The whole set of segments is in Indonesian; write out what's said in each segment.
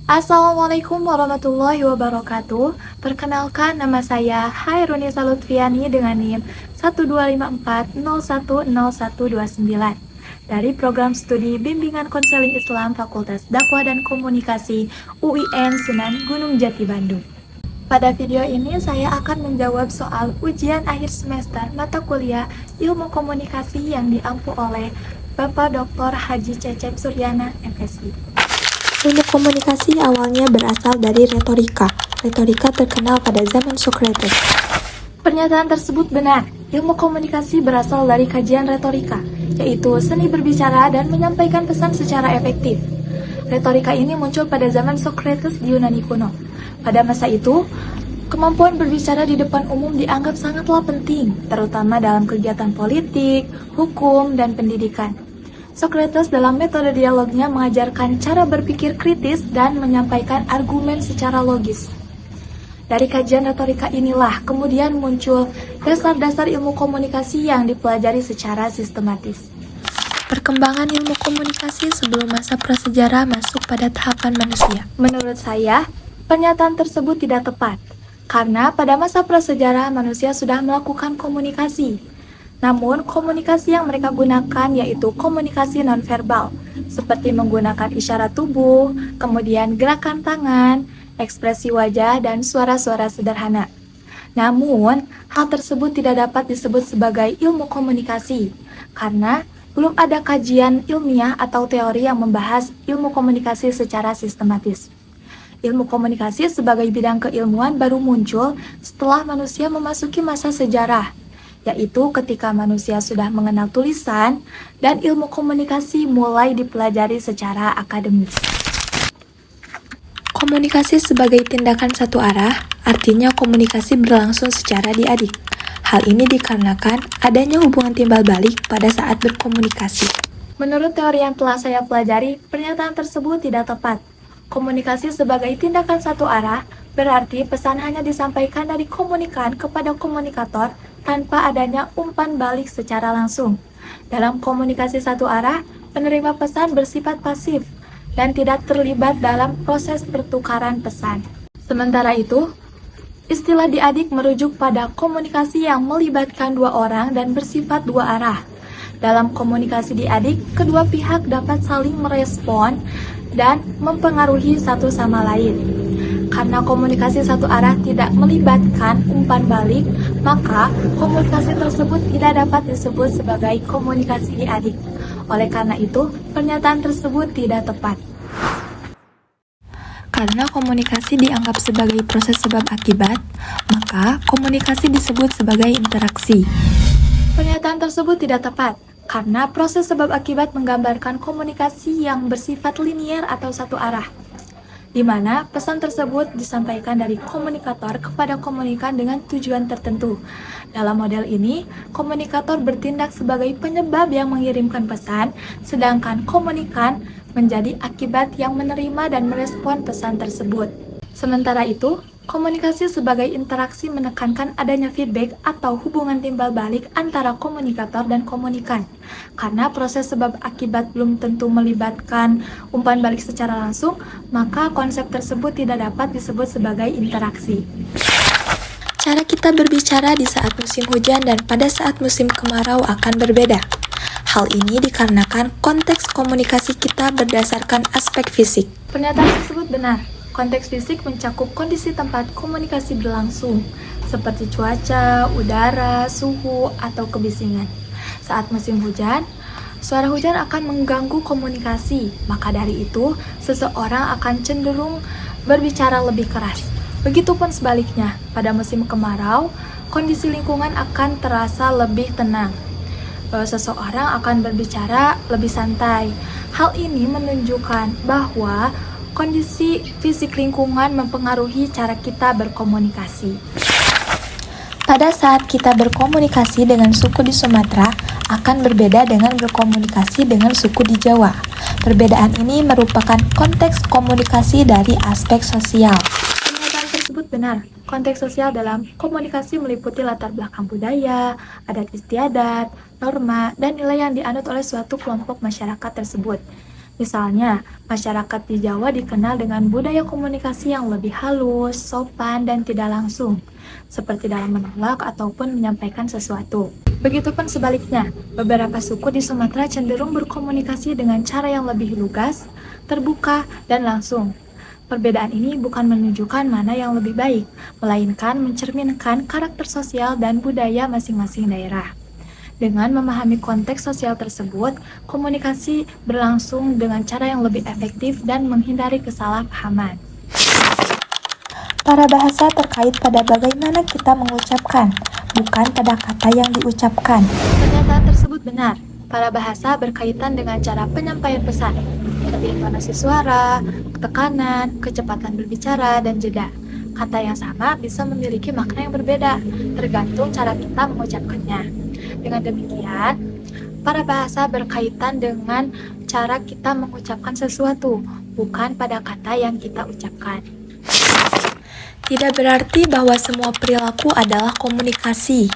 Assalamualaikum warahmatullahi wabarakatuh. Perkenalkan, nama saya Hairunisa Lutfiani dengan NIM 12540100129 dari program studi Bimbingan Konseling Islam Fakultas Dakwah dan Komunikasi UIN Sunan Gunung Jati Bandung. Pada video ini saya akan menjawab soal ujian akhir semester mata kuliah Ilmu Komunikasi yang diampu oleh Bapak Dr. Haji Cecep Suryana, MSI. Ilmu komunikasi awalnya berasal dari retorika. Retorika terkenal pada zaman Socrates. Pernyataan tersebut benar. Ilmu komunikasi berasal dari kajian retorika, yaitu seni berbicara dan menyampaikan pesan secara efektif. Retorika ini muncul pada zaman Socrates di Yunani kuno. Pada masa itu, kemampuan berbicara di depan umum dianggap sangatlah penting, terutama dalam kegiatan politik, hukum, dan pendidikan. Socrates dalam metode dialognya mengajarkan cara berpikir kritis dan menyampaikan argumen secara logis. Dari kajian retorika inilah kemudian muncul dasar-dasar ilmu komunikasi yang dipelajari secara sistematis. Perkembangan ilmu komunikasi sebelum masa prasejarah masuk pada tahapan manusia. Menurut saya, pernyataan tersebut tidak tepat, karena pada masa prasejarah manusia sudah melakukan komunikasi. Namun, komunikasi yang mereka gunakan yaitu komunikasi nonverbal, seperti menggunakan isyarat tubuh, kemudian gerakan tangan, ekspresi wajah, dan suara-suara sederhana. Namun, hal tersebut tidak dapat disebut sebagai ilmu komunikasi, karena belum ada kajian ilmiah atau teori yang membahas ilmu komunikasi secara sistematis. Ilmu komunikasi sebagai bidang keilmuan baru muncul setelah manusia memasuki masa sejarah, yaitu ketika manusia sudah mengenal tulisan dan ilmu komunikasi mulai dipelajari secara akademis. Komunikasi sebagai tindakan satu arah, artinya komunikasi berlangsung secara diadik. Hal ini dikarenakan adanya hubungan timbal balik pada saat berkomunikasi. Menurut teori yang telah saya pelajari, pernyataan tersebut tidak tepat. Komunikasi sebagai tindakan satu arah berarti pesan hanya disampaikan dari komunikan kepada komunikator tanpa adanya umpan balik secara langsung. Dalam komunikasi satu arah, penerima pesan bersifat pasif dan tidak terlibat dalam proses pertukaran pesan. Sementara itu, istilah diadik merujuk pada komunikasi yang melibatkan dua orang dan bersifat dua arah. Dalam komunikasi diadik, kedua pihak dapat saling merespon dan mempengaruhi satu sama lain. Karena komunikasi satu arah tidak melibatkan umpan balik, maka komunikasi tersebut tidak dapat disebut sebagai komunikasi diadik. Oleh karena itu, pernyataan tersebut tidak tepat. Karena komunikasi dianggap sebagai proses sebab akibat, maka komunikasi disebut sebagai interaksi. Pernyataan tersebut tidak tepat, karena proses sebab akibat menggambarkan komunikasi yang bersifat linier atau satu arah, di mana pesan tersebut disampaikan dari komunikator kepada komunikan dengan tujuan tertentu. Dalam model ini, komunikator bertindak sebagai penyebab yang mengirimkan pesan, sedangkan komunikan menjadi akibat yang menerima dan merespon pesan tersebut. Sementara itu, komunikasi sebagai interaksi menekankan adanya feedback atau hubungan timbal balik antara komunikator dan komunikan. Karena proses sebab akibat belum tentu melibatkan umpan balik secara langsung, maka konsep tersebut tidak dapat disebut sebagai interaksi. Cara kita berbicara di saat musim hujan dan pada saat musim kemarau akan berbeda. Hal ini dikarenakan konteks komunikasi kita berdasarkan aspek fisik. Pernyataan tersebut benar. Konteks fisik mencakup kondisi tempat komunikasi berlangsung, seperti cuaca, udara, suhu, atau kebisingan. Saat musim hujan, suara hujan akan mengganggu komunikasi, maka dari itu, seseorang akan cenderung berbicara lebih keras. Begitupun sebaliknya, pada musim kemarau, kondisi lingkungan akan terasa lebih tenang. Seseorang akan berbicara lebih santai. Hal ini menunjukkan bahwa kondisi fisik lingkungan mempengaruhi cara kita berkomunikasi. Pada saat kita berkomunikasi dengan suku di Sumatera, akan berbeda dengan berkomunikasi dengan suku di Jawa. Perbedaan ini merupakan konteks komunikasi dari aspek sosial. Pernyataan tersebut benar. Konteks sosial dalam komunikasi meliputi latar belakang budaya, adat istiadat, norma, dan nilai yang dianut oleh suatu kelompok masyarakat tersebut. Misalnya, masyarakat di Jawa dikenal dengan budaya komunikasi yang lebih halus, sopan, dan tidak langsung, seperti dalam menolak ataupun menyampaikan sesuatu. Begitupun sebaliknya, beberapa suku di Sumatera cenderung berkomunikasi dengan cara yang lebih lugas, terbuka, dan langsung. Perbedaan ini bukan menunjukkan mana yang lebih baik, melainkan mencerminkan karakter sosial dan budaya masing-masing daerah. Dengan memahami konteks sosial tersebut, komunikasi berlangsung dengan cara yang lebih efektif dan menghindari kesalahpahaman. Para bahasa terkait pada bagaimana kita mengucapkan, bukan pada kata yang diucapkan. Pernyataan tersebut benar. Para bahasa berkaitan dengan cara penyampaian pesan, seperti intonasi suara, tekanan, kecepatan berbicara, dan jeda. Kata yang sama bisa memiliki makna yang berbeda, tergantung cara kita mengucapkannya. Dengan demikian, para bahasa berkaitan dengan cara kita mengucapkan sesuatu, bukan pada kata yang kita ucapkan. Tidak berarti bahwa semua perilaku adalah komunikasi.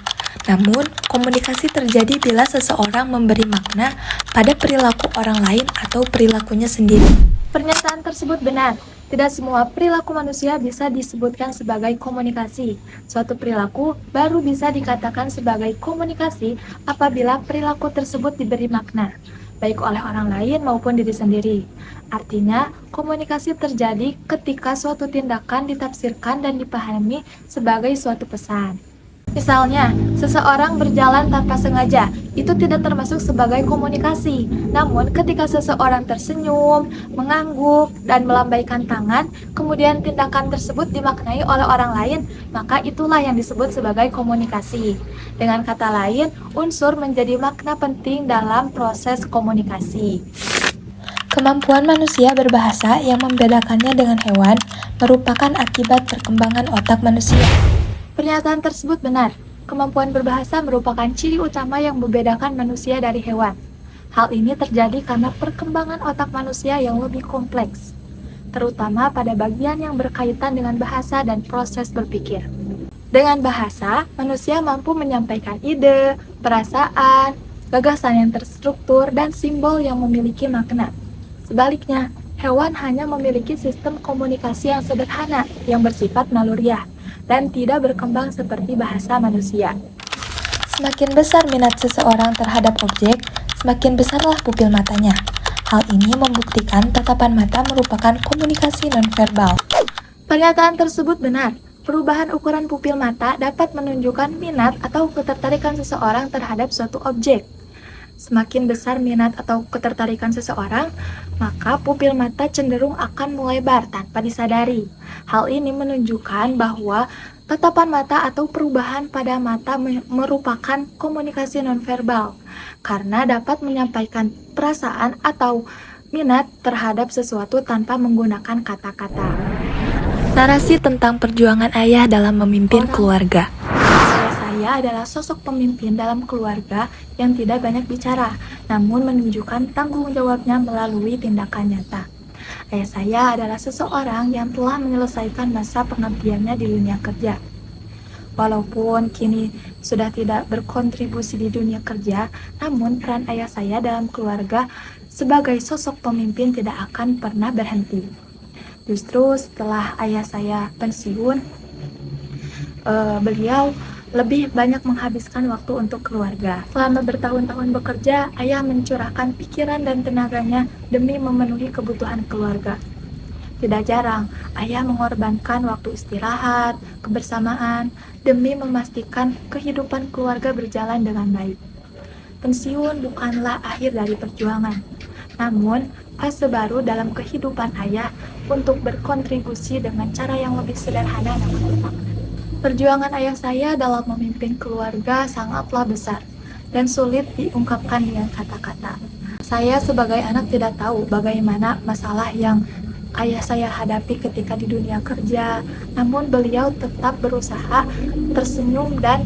Namun, komunikasi terjadi bila seseorang memberi makna pada perilaku orang lain atau perilakunya sendiri. Pernyataan tersebut benar. Tidak semua perilaku manusia bisa disebutkan sebagai komunikasi. Suatu perilaku baru bisa dikatakan sebagai komunikasi apabila perilaku tersebut diberi makna, baik oleh orang lain maupun diri sendiri. Artinya, komunikasi terjadi ketika suatu tindakan ditafsirkan dan dipahami sebagai suatu pesan. Misalnya, seseorang berjalan tanpa sengaja, itu tidak termasuk sebagai komunikasi. Namun, ketika seseorang tersenyum, mengangguk, dan melambaikan tangan, kemudian tindakan tersebut dimaknai oleh orang lain, maka itulah yang disebut sebagai komunikasi. Dengan kata lain, unsur menjadi makna penting dalam proses komunikasi. Kemampuan manusia berbahasa yang membedakannya dengan hewan merupakan akibat perkembangan otak manusia. Pernyataan tersebut benar. Kemampuan berbahasa merupakan ciri utama yang membedakan manusia dari hewan. Hal ini terjadi karena perkembangan otak manusia yang lebih kompleks, terutama pada bagian yang berkaitan dengan bahasa dan proses berpikir. Dengan bahasa, manusia mampu menyampaikan ide, perasaan, gagasan yang terstruktur, dan simbol yang memiliki makna. Sebaliknya, hewan hanya memiliki sistem komunikasi yang sederhana, yang bersifat naluriah, dan tidak berkembang seperti bahasa manusia. Semakin besar minat seseorang terhadap objek, semakin besarlah pupil matanya. Hal ini membuktikan tatapan mata merupakan komunikasi nonverbal. Pernyataan tersebut benar. Perubahan ukuran pupil mata dapat menunjukkan minat atau ketertarikan seseorang terhadap suatu objek. Semakin besar minat atau ketertarikan seseorang, maka pupil mata cenderung akan melebar tanpa disadari. Hal ini menunjukkan bahwa tatapan mata atau perubahan pada mata merupakan komunikasi nonverbal, karena dapat menyampaikan perasaan atau minat terhadap sesuatu tanpa menggunakan kata-kata. Narasi tentang perjuangan ayah dalam memimpin keluarga. Saya adalah sosok pemimpin dalam keluarga yang tidak banyak bicara, namun menunjukkan tanggung jawabnya melalui tindakan nyata. Ayah saya adalah seseorang yang telah menyelesaikan masa pengabdiannya di dunia kerja. Walaupun kini sudah tidak berkontribusi di dunia kerja, namun peran ayah saya dalam keluarga sebagai sosok pemimpin tidak akan pernah berhenti. Justru setelah ayah saya pensiun, beliau lebih banyak menghabiskan waktu untuk keluarga. Selama bertahun-tahun bekerja, ayah mencurahkan pikiran dan tenaganya demi memenuhi kebutuhan keluarga. Tidak jarang, ayah mengorbankan waktu istirahat, kebersamaan, demi memastikan kehidupan keluarga berjalan dengan baik. Pensiun bukanlah akhir dari perjuangan, namun fase baru dalam kehidupan ayah untuk berkontribusi dengan cara yang lebih sederhana namun bermakna. Perjuangan ayah saya dalam memimpin keluarga sangatlah besar dan sulit diungkapkan dengan kata-kata. Saya sebagai anak tidak tahu bagaimana masalah yang ayah saya hadapi ketika di dunia kerja, namun beliau tetap berusaha tersenyum dan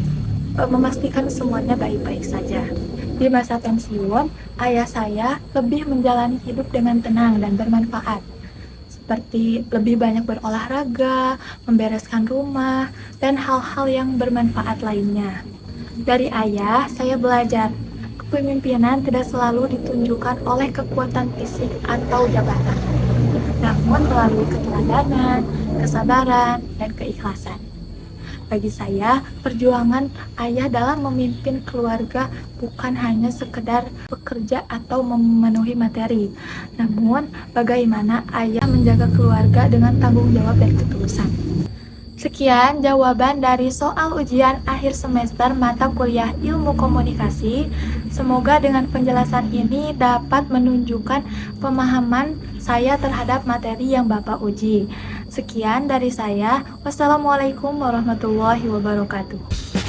memastikan semuanya baik-baik saja. Di masa pensiun, ayah saya lebih menjalani hidup dengan tenang dan bermanfaat, seperti lebih banyak berolahraga, membereskan rumah, dan hal-hal yang bermanfaat lainnya. Dari ayah, saya belajar Kepemimpinan tidak selalu ditunjukkan oleh kekuatan fisik atau jabatan, namun melalui keteladanan, kesabaran, dan keikhlasan. Bagi saya, perjuangan ayah dalam memimpin keluarga bukan hanya sekedar bekerja atau memenuhi materi, namun bagaimana ayah menjaga keluarga dengan tanggung jawab dan ketulusan. Sekian jawaban dari soal ujian akhir semester mata kuliah Ilmu Komunikasi. Semoga dengan penjelasan ini dapat menunjukkan pemahaman saya terhadap materi yang Bapak uji. Sekian dari saya. Wassalamualaikum warahmatullahi wabarakatuh.